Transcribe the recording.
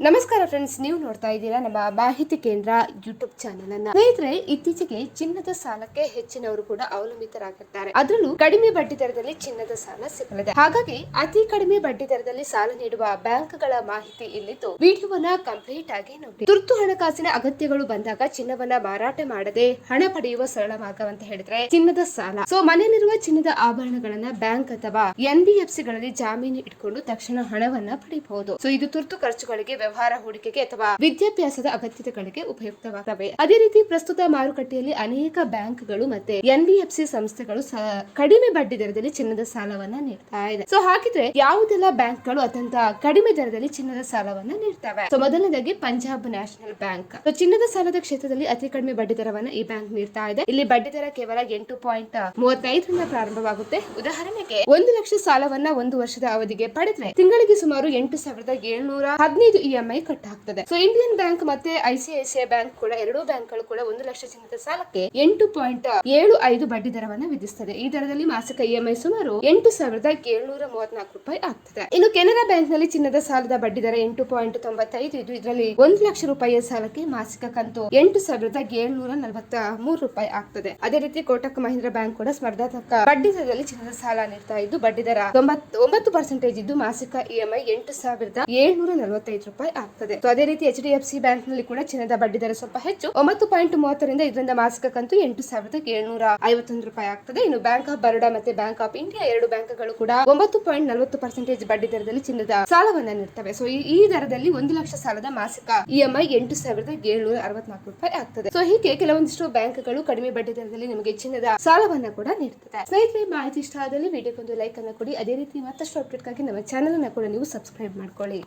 ನಮಸ್ಕಾರ ಫ್ರೆಂಡ್ಸ್, ನೀವು ನೋಡ್ತಾ ಇದ್ದೀರಾ ನಮ್ಮ ಮಾಹಿತಿ ಕೇಂದ್ರ ಯೂಟ್ಯೂಬ್ ಚಾನೆಲ್ ಅನ್ನ. ಸ್ನೇಹಿತರೆ, ಇತ್ತೀಚೆಗೆ ಚಿನ್ನದ ಸಾಲಕ್ಕೆ ಹೆಚ್ಚಿನವರು ಕೂಡ ಅವಲಂಬಿತರಾಗಿರ್ತಾರೆ. ಅದರಲ್ಲೂ ಕಡಿಮೆ ಬಡ್ಡಿ ದರದಲ್ಲಿ ಚಿನ್ನದ ಸಾಲ ಸಿಗಲಿದೆ. ಹಾಗಾಗಿ ಅತಿ ಕಡಿಮೆ ಬಡ್ಡಿ ದರದಲ್ಲಿ ಸಾಲ ನೀಡುವ ಬ್ಯಾಂಕ್ಗಳ ಮಾಹಿತಿ ಇಲ್ಲಿದ್ದು ವಿಡಿಯೋವನ್ನ ಕಂಪ್ಲೀಟ್ ಆಗಿ ನೋಡಿ. ತುರ್ತು ಹಣಕಾಸಿನ ಅಗತ್ಯಗಳು ಬಂದಾಗ ಚಿನ್ನವನ್ನ ಮಾರಾಟ ಮಾಡದೆ ಹಣ ಪಡೆಯುವ ಸರಳ ಮಾರ್ಗ ಅಂತ ಹೇಳಿದ್ರೆ ಚಿನ್ನದ ಸಾಲ. ಮನೆಯಲ್ಲಿರುವ ಚಿನ್ನದ ಆಭರಣಗಳನ್ನ ಬ್ಯಾಂಕ್ ಅಥವಾ NBFC ಗಳಲ್ಲಿ ಜಾಮೀನು ಇಟ್ಕೊಂಡು ತಕ್ಷಣ ಹಣವನ್ನ ಪಡೆಯಬಹುದು. ಇದು ತುರ್ತು ಖರ್ಚುಗಳಿಗೆ, ವ್ಯವಹಾರ ಹೂಡಿಕೆಗೆ ಅಥವಾ ವಿದ್ಯಾಭ್ಯಾಸದ ಅಗತ್ಯತೆಗಳಿಗೆ ಉಪಯುಕ್ತವಾಗುತ್ತವೆ. ಅದೇ ರೀತಿ ಪ್ರಸ್ತುತ ಮಾರುಕಟ್ಟೆಯಲ್ಲಿ ಅನೇಕ ಬ್ಯಾಂಕ್ಗಳು ಮತ್ತೆ NBFC ಸಂಸ್ಥೆಗಳು ಕಡಿಮೆ ಬಡ್ಡಿ ದರದಲ್ಲಿ ಚಿನ್ನದ ಸಾಲವನ್ನ ನೀಡ್ತಾ ಇದೆ. ಹಾಗಿದ್ರೆ ಯಾವುದೆಲ್ಲ ಬ್ಯಾಂಕ್ಗಳು ಅತ್ಯಂತ ಕಡಿಮೆ ದರದಲ್ಲಿ ಚಿನ್ನದ ಸಾಲವನ್ನ ನೀಡ್ತವೆ? ಮೊದಲನೇದಾಗಿ ಪಂಜಾಬ್ ನ್ಯಾಷನಲ್ ಬ್ಯಾಂಕ್. ಚಿನ್ನದ ಸಾಲದ ಕ್ಷೇತ್ರದಲ್ಲಿ ಅತಿ ಕಡಿಮೆ ಬಡ್ಡಿ ದರವನ್ನ ಈ ಬ್ಯಾಂಕ್ ನೀಡ್ತಾ ಇದೆ. ಇಲ್ಲಿ ಬಡ್ಡಿ ದರ ಕೇವಲ 8.35 ಪ್ರಾರಂಭವಾಗುತ್ತೆ. ಉದಾಹರಣೆಗೆ 1 ಲಕ್ಷ ಸಾಲವನ್ನ 1 ವರ್ಷದ ಅವಧಿಗೆ ಪಡೆದ್ರೆ ತಿಂಗಳಿಗೆ ಸುಮಾರು 8,715 EMI ಕಟ್ ಆಗ್ತದೆ. ಇಂಡಿಯನ್ ಬ್ಯಾಂಕ್ ಮತ್ತೆ ICICI ಬ್ಯಾಂಕ್ ಕೂಡ, ಎರಡೂ ಬ್ಯಾಂಕ್ಗಳು ಕೂಡ 1 ಲಕ್ಷ ಚಿನ್ನದ ಸಾಲಕ್ಕೆ 8.75 ಬಡ್ಡಿ ದರವನ್ನ ವಿಧಿಸುತ್ತದೆ. ಈ ದರದಲ್ಲಿ ಮಾಸಿಕ EMI ಸುಮಾರು 8,734 ರೂಪಾಯಿ ಆಗ್ತದೆ. ಇನ್ನು ಕೆನರಾ ಬ್ಯಾಂಕ್ ನಲ್ಲಿ ಚಿನ್ನದ ಸಾಲದ ಬಡ್ಡಿ ದರ 8.95 ಇದು. ಇದರಲ್ಲಿ 1 ಲಕ್ಷ ರೂಪಾಯಿಯ ಸಾಲಕ್ಕೆ ಮಾಸಿಕ ಕಂತು 8,743 ರೂಪಾಯಿ ಆಗ್ತದೆ. ಅದೇ ರೀತಿ ಕೋಟಕ್ ಮಹೀಂದ್ರ ಬ್ಯಾಂಕ್ ಕೂಡ ಸ್ಪರ್ಧಾತ್ಮಕ ಬಡ್ಡಿ ದರದಲ್ಲಿ ಚಿನ್ನದ ಸಾಲ ನೀಡ್ತಾ ಇದ್ದು ಬಡ್ಡಿ ದರ 9% ಇದ್ದು ಮಾಸಿಕ EMI 8,745 ರೂಪಾಯಿ ಆಗ್ತದೆ. ಅದೇ ರೀತಿ HDFC ಬ್ಯಾಂಕ್ ನಲ್ಲಿ ಕೂಡ ಚಿನ್ನದ ಬಡ್ಡಿ ದರ ಸ್ವಲ್ಪ ಹೆಚ್ಚು, 9.30 ಇದರಿಂದ ಮಾಸಿಕ ಕಂತು 8,751 ರೂಪಾಯಿ ಆಗ್ತದೆ. ಇನ್ನು ಬ್ಯಾಂಕ್ ಆಫ್ ಬರೋಡಾ ಮತ್ತೆ ಬ್ಯಾಂಕ್ ಆಫ್ ಇಂಡಿಯಾ ಎರಡು ಬ್ಯಾಂಕ್ಗಳು ಕೂಡ 9.40% ಬಡ್ಡಿ ದರದಲ್ಲಿ ಚಿನ್ನದ ಸಾಲವನ್ನ ನೀಡ್ತವೆ. ಈ ದರದಲ್ಲಿ 1 ಲಕ್ಷ ಸಾಲದ ಮಾಸಿಕ EMI 8,764 ರೂಪಾಯಿ ಆಗ್ತದೆ. ಹೀಗೆ ಕೆಲವೊಂದಿಷ್ಟು ಬ್ಯಾಂಕ್ಗಳು ಕಡಿಮೆ ಬಡ್ಡಿ ದರದಲ್ಲಿ ನಿಮಗೆ ಚಿನ್ನದ ಸಾಲವನ್ನ ಕೂಡ ನೀಡುತ್ತದೆ. ಸ್ನೇಹಿತರೆ, ಮಾಹಿತಿ ಇಷ್ಟ ಆದಲ್ಲಿ ವಿಡಿಯೋಗೊಂದು ಲೈಕ್ ಅನ್ನು ಕೊಡಿ. ಅದೇ ರೀತಿ ಮತ್ತಷ್ಟು ಅಪ್ಡೇಟ್ಗಾಗಿ ನಮ್ಮ ಚಾನೆಲ್ ಅನ್ನು ಕೂಡ ನೀವು ಸಬ್ಸ್ಕ್ರೈಬ್ ಮಾಡ್ಕೊಳ್ಳಿ.